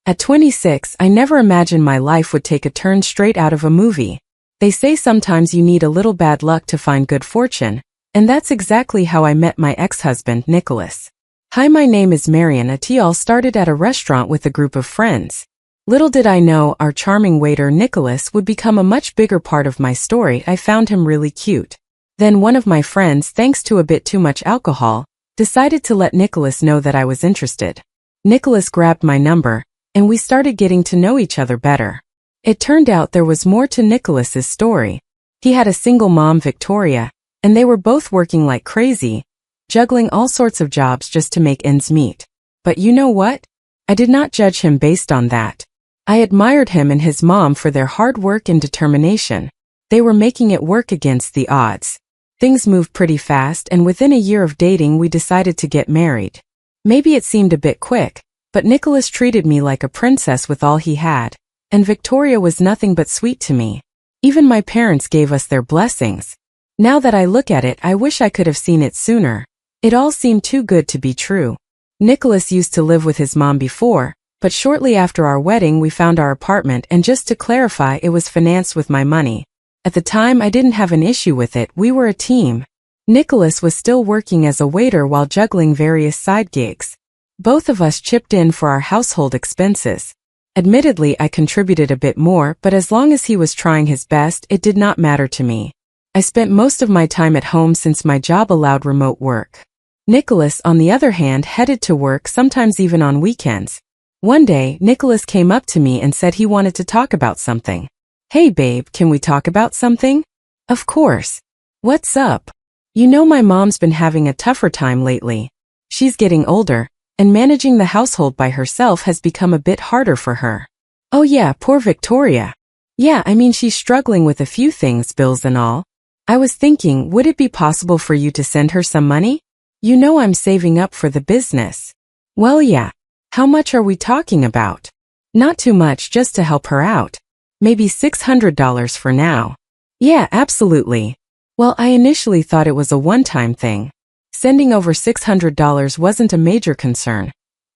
At 26, I never imagined my life would take a turn straight out of a movie. They say sometimes you need a little bad luck to find good fortune, and that's exactly how I met my ex-husband, Nicholas. Hi, my name is Marian. It all started at a restaurant with a group of friends. Little did I know our charming waiter Nicholas would become a much bigger part of my story. I found him really cute. Then one of my friends, thanks to a bit too much alcohol, decided to let Nicholas know that I was interested. Nicholas grabbed my number, and we started getting to know each other better. It turned out there was more to Nicholas's story. He had a single mom, Victoria, and they were both working like crazy, juggling all sorts of jobs just to make ends meet. But you know what? I did not judge him based on that. I admired him and his mom for their hard work and determination. They were making it work against the odds. Things moved pretty fast, and within a year of dating we decided to get married. Maybe it seemed a bit quick, but Nicholas treated me like a princess with all he had, and Victoria was nothing but sweet to me. Even my parents gave us their blessings. Now that I look at it, I wish I could have seen it sooner. It all seemed too good to be true. Nicholas used to live with his mom before, but shortly after our wedding we found our apartment, and just to clarify, it was financed with my money. At the time I didn't have an issue with it. We were a team. Nicholas was still working as a waiter while juggling various side gigs. Both of us chipped in for our household expenses. Admittedly, I contributed a bit more, but as long as he was trying his best, it did not matter to me. I spent most of my time at home since my job allowed remote work. Nicholas, on the other hand, headed to work, sometimes even on weekends. One day, Nicholas came up to me and said he wanted to talk about something. Hey babe, can we talk about something? Of course. What's up? You know, my mom's been having a tougher time lately. She's getting older, and managing the household by herself has become a bit harder for her. Oh yeah, poor Victoria. Yeah, I mean, she's struggling with a few things, bills and all. I was thinking, would it be possible for you to send her some money? You know I'm saving up for the business. Well, yeah. How much are we talking about? Not too much, just to help her out. Maybe $600 for now. Yeah, absolutely. Well, I initially thought it was a one-time thing. Sending over $600 wasn't a major concern.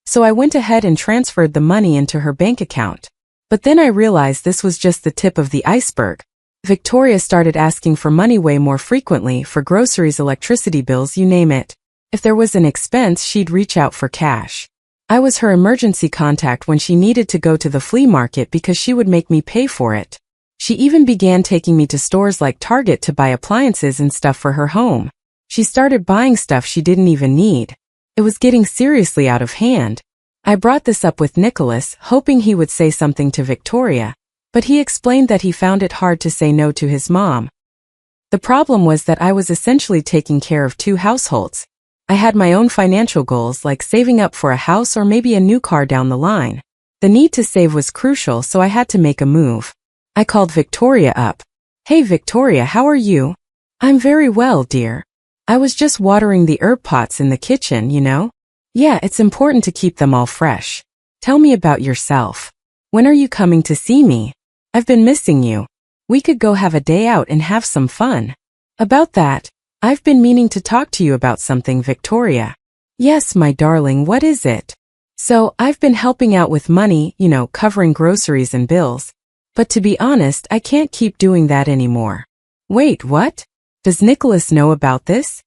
So I went ahead and transferred the money into her bank account. But then I realized this was just the tip of the iceberg. Victoria started asking for money way more frequently, for groceries, electricity bills, you name it. If there was an expense, she'd reach out for cash. I was her emergency contact when she needed to go to the flea market because she would make me pay for it. She even began taking me to stores like Target to buy appliances and stuff for her home. She started buying stuff she didn't even need. It was getting seriously out of hand. I brought this up with Nicholas, hoping he would say something to Victoria, but he explained that he found it hard to say no to his mom. The problem was that I was essentially taking care of two households. I had my own financial goals, like saving up for a house or maybe a new car down the line. The need to save was crucial, so I had to make a move. I called Victoria up. Hey Victoria, how are you? I'm very well, dear. I was just watering the herb pots in the kitchen, you know? Yeah, it's important to keep them all fresh. Tell me about yourself. When are you coming to see me? I've been missing you. We could go have a day out and have some fun. About that, I've been meaning to talk to you about something, Victoria. Yes, my darling, what is it? So, I've been helping out with money, you know, covering groceries and bills. But to be honest, I can't keep doing that anymore. Wait, what? Does Nicholas know about this?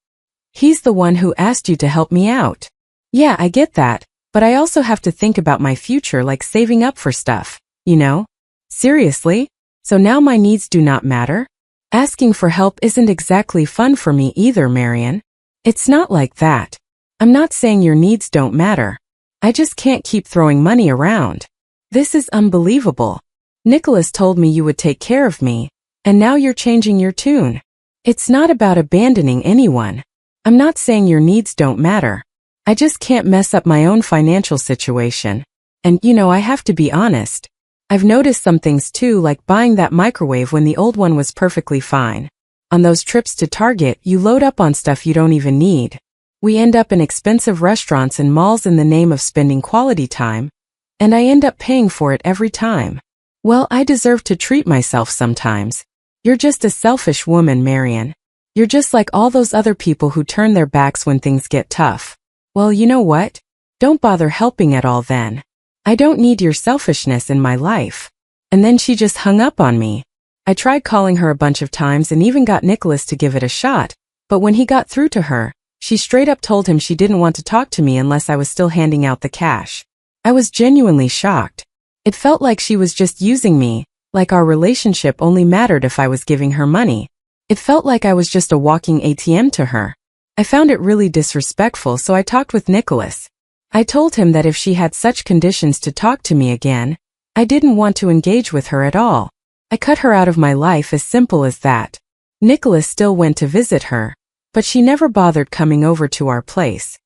He's the one who asked you to help me out. Yeah, I get that, but I also have to think about my future, like saving up for stuff, you know? Seriously? So now my needs do not matter? Asking for help isn't exactly fun for me either, Marian. It's not like that. I'm not saying your needs don't matter. I just can't keep throwing money around. This is unbelievable. Nicholas told me you would take care of me, and now you're changing your tune. It's not about abandoning anyone. I'm not saying your needs don't matter. I just can't mess up my own financial situation. And, you know, I have to be honest. I've noticed some things too, like buying that microwave when the old one was perfectly fine. On those trips to Target, you load up on stuff you don't even need. We end up in expensive restaurants and malls in the name of spending quality time, and I end up paying for it every time. Well, I deserve to treat myself sometimes. You're just a selfish woman, Marian. You're just like all those other people who turn their backs when things get tough. Well, you know what? Don't bother helping at all then. I don't need your selfishness in my life. And then she just hung up on me. I tried calling her a bunch of times and even got Nicholas to give it a shot, but when he got through to her, she straight up told him she didn't want to talk to me unless I was still handing out the cash. I was genuinely shocked. It felt like she was just using me, like our relationship only mattered if I was giving her money. It felt like I was just a walking ATM to her. I found it really disrespectful, so I talked with Nicholas. I told him that if she had such conditions to talk to me again, I didn't want to engage with her at all. I cut her out of my life, as simple as that. Nicholas still went to visit her, but she never bothered coming over to our place.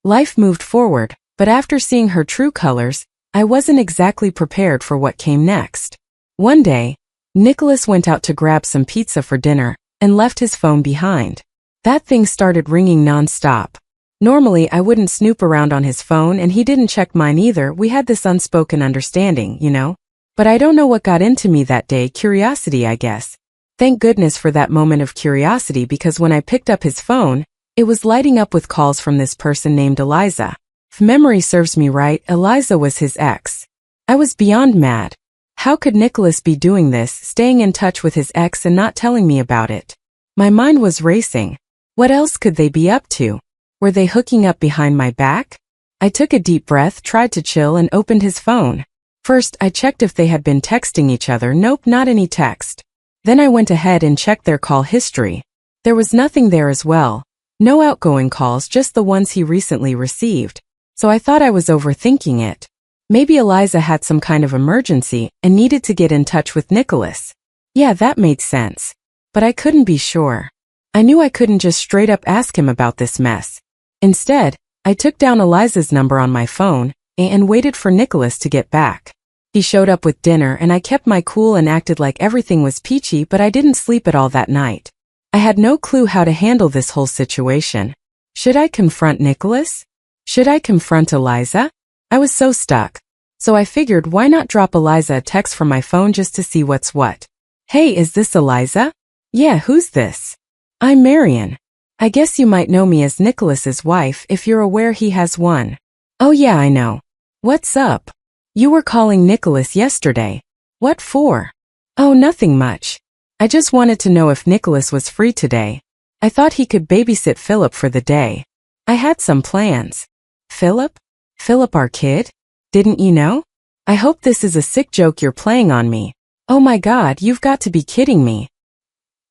Life moved forward, but after seeing her true colors, I wasn't exactly prepared for what came next. One day, Nicholas went out to grab some pizza for dinner and left his phone behind. That thing started ringing non-stop. Normally, I wouldn't snoop around on his phone, and he didn't check mine either. We had this unspoken understanding, you know? But I don't know what got into me that day. Curiosity, I guess. Thank goodness for that moment of curiosity, because when I picked up his phone, it was lighting up with calls from this person named Eliza. If memory serves me right, Eliza was his ex. I was beyond mad. How could Nicholas be doing this, staying in touch with his ex and not telling me about it? My mind was racing. What else could they be up to? Were they hooking up behind my back? I took a deep breath, tried to chill, and opened his phone. First, I checked if they had been texting each other. Nope, not any text. Then I went ahead and checked their call history. There was nothing there as well. No outgoing calls, just the ones he recently received. So I thought I was overthinking it. Maybe Eliza had some kind of emergency and needed to get in touch with Nicholas. Yeah, that made sense. But I couldn't be sure. I knew I couldn't just straight up ask him about this mess. Instead, I took down Eliza's number on my phone and waited for Nicholas to get back. He showed up with dinner, and I kept my cool and acted like everything was peachy, but I didn't sleep at all that night. I had no clue how to handle this whole situation. Should I confront Nicholas? Should I confront Eliza? I was so stuck. So I figured, why not drop Eliza a text from my phone just to see what's what? Hey, is this Eliza? Yeah, who's this? I'm Marion. I guess you might know me as Nicholas's wife if you're aware he has one. Oh yeah, I know. What's up? You were calling Nicholas yesterday. What for? Oh, nothing much. I just wanted to know if Nicholas was free today. I thought he could babysit Philip for the day. I had some plans. Philip? Philip, our kid? Didn't you know? I hope this is a sick joke you're playing on me. Oh my God, you've got to be kidding me.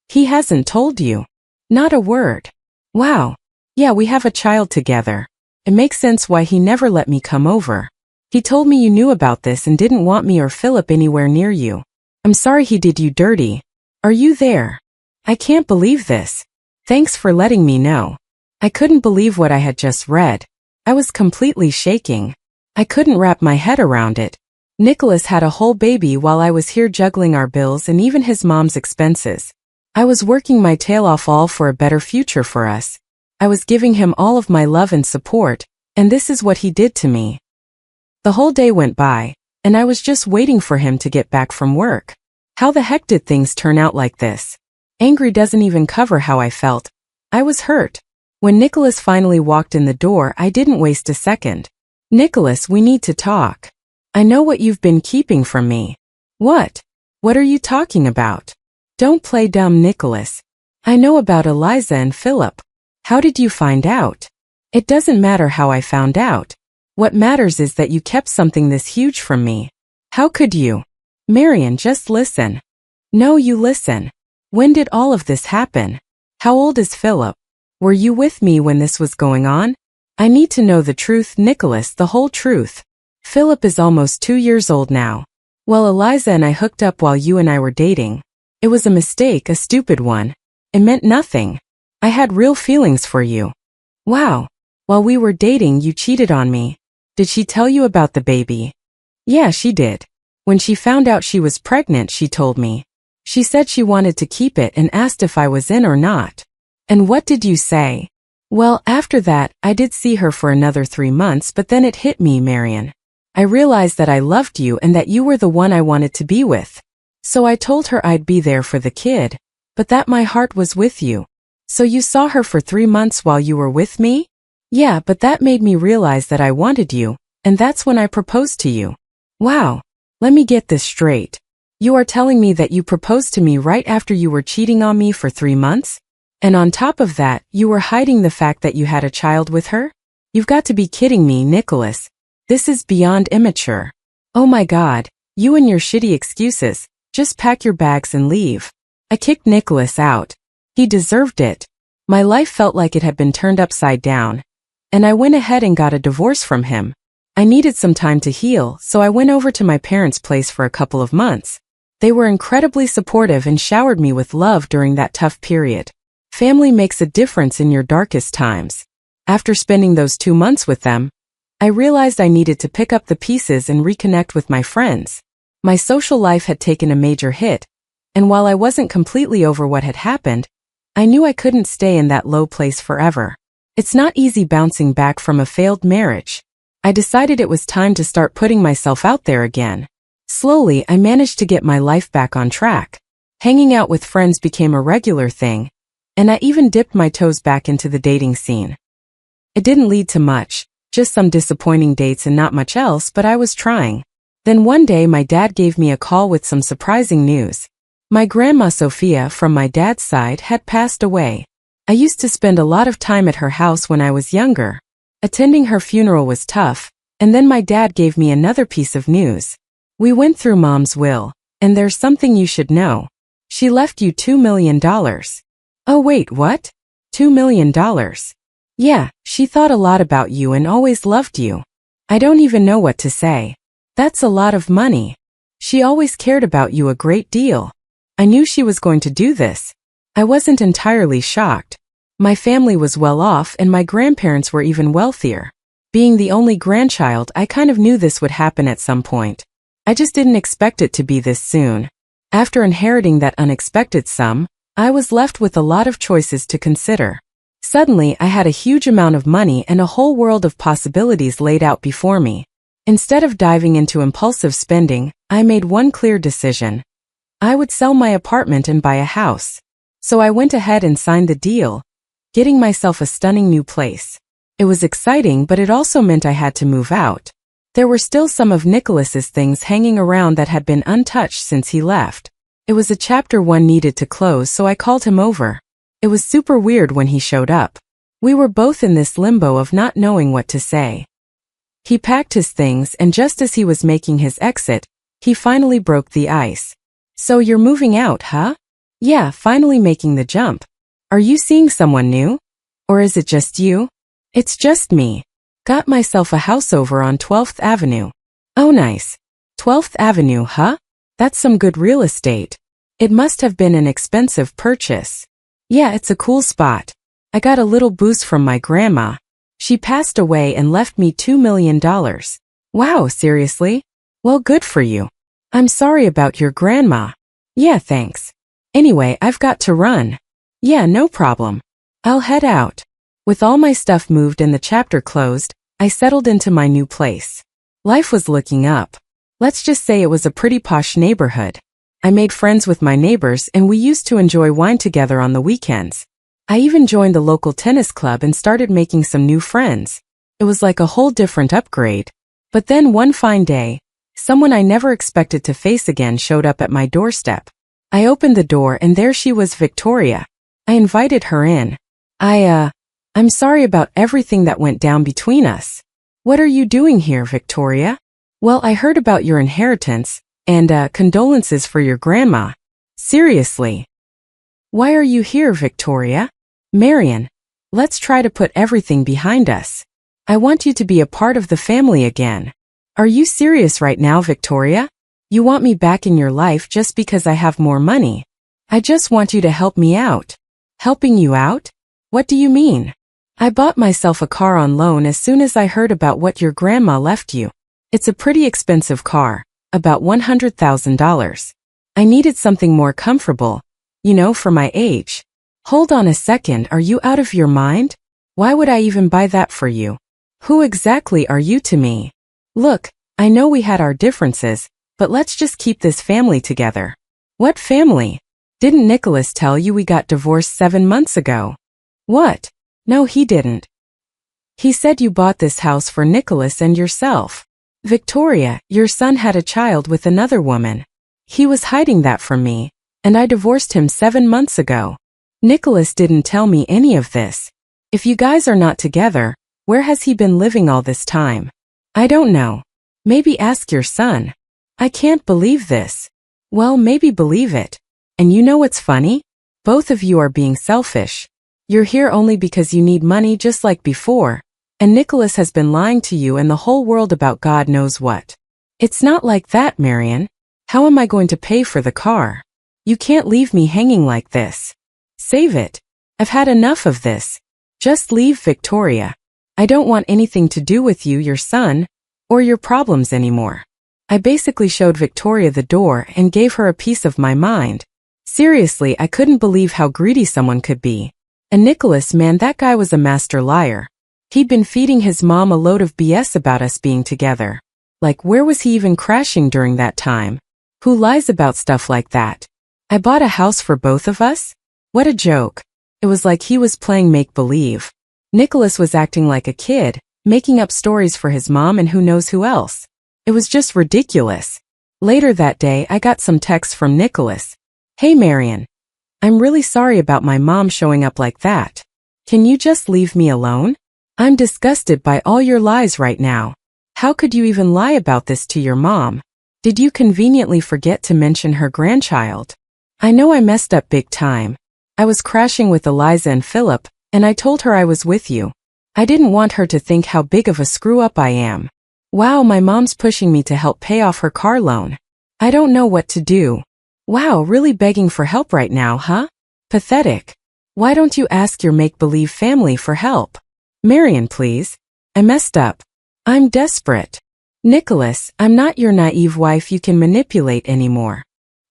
He hasn't told you. Not a word. Wow. Yeah, we have a child together. It makes sense why he never let me come over. He told me you knew about this and didn't want me or Philip anywhere near you. I'm sorry he did you dirty. Are you there? I can't believe this. Thanks for letting me know. I couldn't believe what I had just read. I was completely shaking. I couldn't wrap my head around it. Nicholas had a whole baby while I was here juggling our bills and even his mom's expenses. I was working my tail off, all for a better future for us. I was giving him all of my love and support, and this is what he did to me. The whole day went by, and I was just waiting for him to get back from work. How the heck did things turn out like this? Angry doesn't even cover how I felt. I was hurt. When Nicholas finally walked in the door, I didn't waste a second. Nicholas, we need to talk. I know what you've been keeping from me. What? What are you talking about? Don't play dumb, Nicholas. I know about Eliza and Philip. How did you find out? It doesn't matter how I found out. What matters is that you kept something this huge from me. How could you? Marion, just listen. No, you listen. When did all of this happen? How old is Philip? Were you with me when this was going on? I need to know the truth, Nicholas, the whole truth. Philip is almost 2 years old now. Well, Eliza and I hooked up while you and I were dating. It was a mistake, a stupid one. It meant nothing. I had real feelings for you. Wow. While we were dating, you cheated on me. Did she tell you about the baby? Yeah, she did. When she found out she was pregnant, she told me. She said she wanted to keep it and asked if I was in or not. And what did you say? Well, after that, I did see her for another 3 months, but then it hit me, Marion. I realized that I loved you and that you were the one I wanted to be with. So I told her I'd be there for the kid, but that my heart was with you. So you saw her for 3 months while you were with me? Yeah, but that made me realize that I wanted you, And that's when I proposed to you. Wow. Let me get this straight. You are telling me that you proposed to me right after you were cheating on me for 3 months? And on top of that, you were hiding the fact that you had a child with her? You've got to be kidding me, Nicholas. This is beyond immature. Oh my God, you and your shitty excuses. Just pack your bags and leave. I kicked Nicholas out. He deserved it. My life felt like it had been turned upside down. And I went ahead and got a divorce from him. I needed some time to heal, so I went over to my parents' place for a couple of months. They were incredibly supportive and showered me with love during that tough period. Family makes a difference in your darkest times. After spending those 2 months with them, I realized I needed to pick up the pieces and reconnect with my friends. My social life had taken a major hit, and while I wasn't completely over what had happened, I knew I couldn't stay in that low place forever. It's not easy bouncing back from a failed marriage. I decided it was time to start putting myself out there again. Slowly, I managed to get my life back on track. Hanging out with friends became a regular thing, and I even dipped my toes back into the dating scene. It didn't lead to much, just some disappointing dates and not much else, but I was trying. Then one day my dad gave me a call with some surprising news. My grandma Sophia from my dad's side had passed away. I used to spend a lot of time at her house when I was younger. Attending her funeral was tough, and then my dad gave me another piece of news. We went through Mom's will, and there's something you should know. She left you $2 million. Oh wait, what? $2 million? Yeah, she thought a lot about you and always loved you. I don't even know what to say. That's a lot of money. She always cared about you a great deal. I knew she was going to do this. I wasn't entirely shocked. My family was well off and my grandparents were even wealthier. Being the only grandchild, I kind of knew this would happen at some point. I just didn't expect it to be this soon. After inheriting that unexpected sum, I was left with a lot of choices to consider. Suddenly, I had a huge amount of money and a whole world of possibilities laid out before me. Instead of diving into impulsive spending, I made one clear decision. I would sell my apartment and buy a house. So I went ahead and signed the deal, getting myself a stunning new place. It was exciting, but it also meant I had to move out. There were still some of Nicholas's things hanging around that had been untouched since he left. It was a chapter one needed to close, so I called him over. It was super weird when he showed up. We were both in this limbo of not knowing what to say. He packed his things, and just as he was making his exit, he finally broke the ice. So you're moving out, huh? Yeah, finally making the jump. Are you seeing someone new? Or is it just you? It's just me. Got myself a house over on 12th Avenue. Oh nice. 12th Avenue, huh? That's some good real estate. It must have been an expensive purchase. Yeah, it's a cool spot. I got a little boost from my grandma. She passed away and left me $2 million. Wow, seriously? Well, good for you. I'm sorry about your grandma. Yeah, thanks. Anyway, I've got to run. Yeah, no problem. I'll head out. With all my stuff moved and the chapter closed, I settled into my new place. Life was looking up. Let's just say it was a pretty posh neighborhood. I made friends with my neighbors and we used to enjoy wine together on the weekends. I even joined the local tennis club and started making some new friends. It was like a whole different upgrade. But then one fine day, someone I never expected to face again showed up at my doorstep. I opened the door and there she was, Victoria. I invited her in. I'm sorry about everything that went down between us. What are you doing here, Victoria? Well, I heard about your inheritance, and condolences for your grandma. Seriously. Why are you here, Victoria? Marion, let's try to put everything behind us. I want you to be a part of the family again. Are you serious right now, Victoria? You want me back in your life just because I have more money? I just want you to help me out. Helping you out? What do you mean? I bought myself a car on loan as soon as I heard about what your grandma left you. It's a pretty expensive car, about $100,000. I needed something more comfortable, for my age. Hold on a second, are you out of your mind? Why would I even buy that for you? Who exactly are you to me? Look, I know we had our differences, but let's just keep this family together. What family? Didn't Nicholas tell you we got divorced 7 months ago? What? No, he didn't. He said you bought this house for Nicholas and yourself. Victoria, your son had a child with another woman. He was hiding that from me, and I divorced him 7 months ago. Nicholas didn't tell me any of this. If you guys are not together, where has he been living all this time? I don't know. Maybe ask your son. I can't believe this. Well, maybe believe it. And you know what's funny? Both of you are being selfish. You're here only because you need money just like before. And Nicholas has been lying to you and the whole world about God knows what. It's not like that, Marion. How am I going to pay for the car? You can't leave me hanging like this. Save it. I've had enough of this. Just leave, Victoria. I don't want anything to do with you, your son, or your problems anymore. I basically showed Victoria the door and gave her a piece of my mind. Seriously, I couldn't believe how greedy someone could be. And Nicholas, man, that guy was a master liar. He'd been feeding his mom a load of BS about us being together. Like, where was he even crashing during that time? Who lies about stuff like that? I bought a house for both of us? What a joke. It was like he was playing make-believe. Nicholas was acting like a kid, making up stories for his mom and who knows who else. It was just ridiculous. Later that day, I got some texts from Nicholas. Hey, Marion. I'm really sorry about my mom showing up like that. Can you just leave me alone? I'm disgusted by all your lies right now. How could you even lie about this to your mom? Did you conveniently forget to mention her grandchild? I know I messed up big time. I was crashing with Eliza and Philip, and I told her I was with you. I didn't want her to think how big of a screw-up I am. Wow, my mom's pushing me to help pay off her car loan. I don't know what to do. Wow, really begging for help right now, huh? Pathetic. Why don't you ask your make-believe family for help? Marion, please. I messed up. I'm desperate. Nicholas, I'm not your naive wife you can manipulate anymore.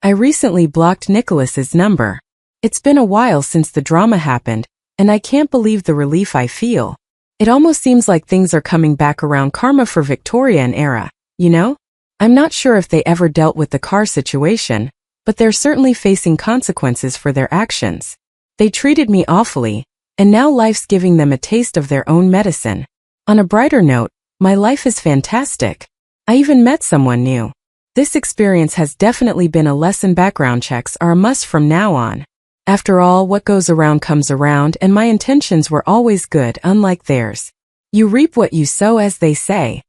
I recently blocked Nicholas's number. It's been a while since the drama happened, and I can't believe the relief I feel. It almost seems like things are coming back around karma for Victoria and Era, you know? I'm not sure if they ever dealt with the car situation, but they're certainly facing consequences for their actions. They treated me awfully, and now life's giving them a taste of their own medicine. On a brighter note, my life is fantastic. I even met someone new. This experience has definitely been a lesson. Background checks are a must from now on. After all, what goes around comes around, and my intentions were always good, unlike theirs. You reap what you sow, as they say.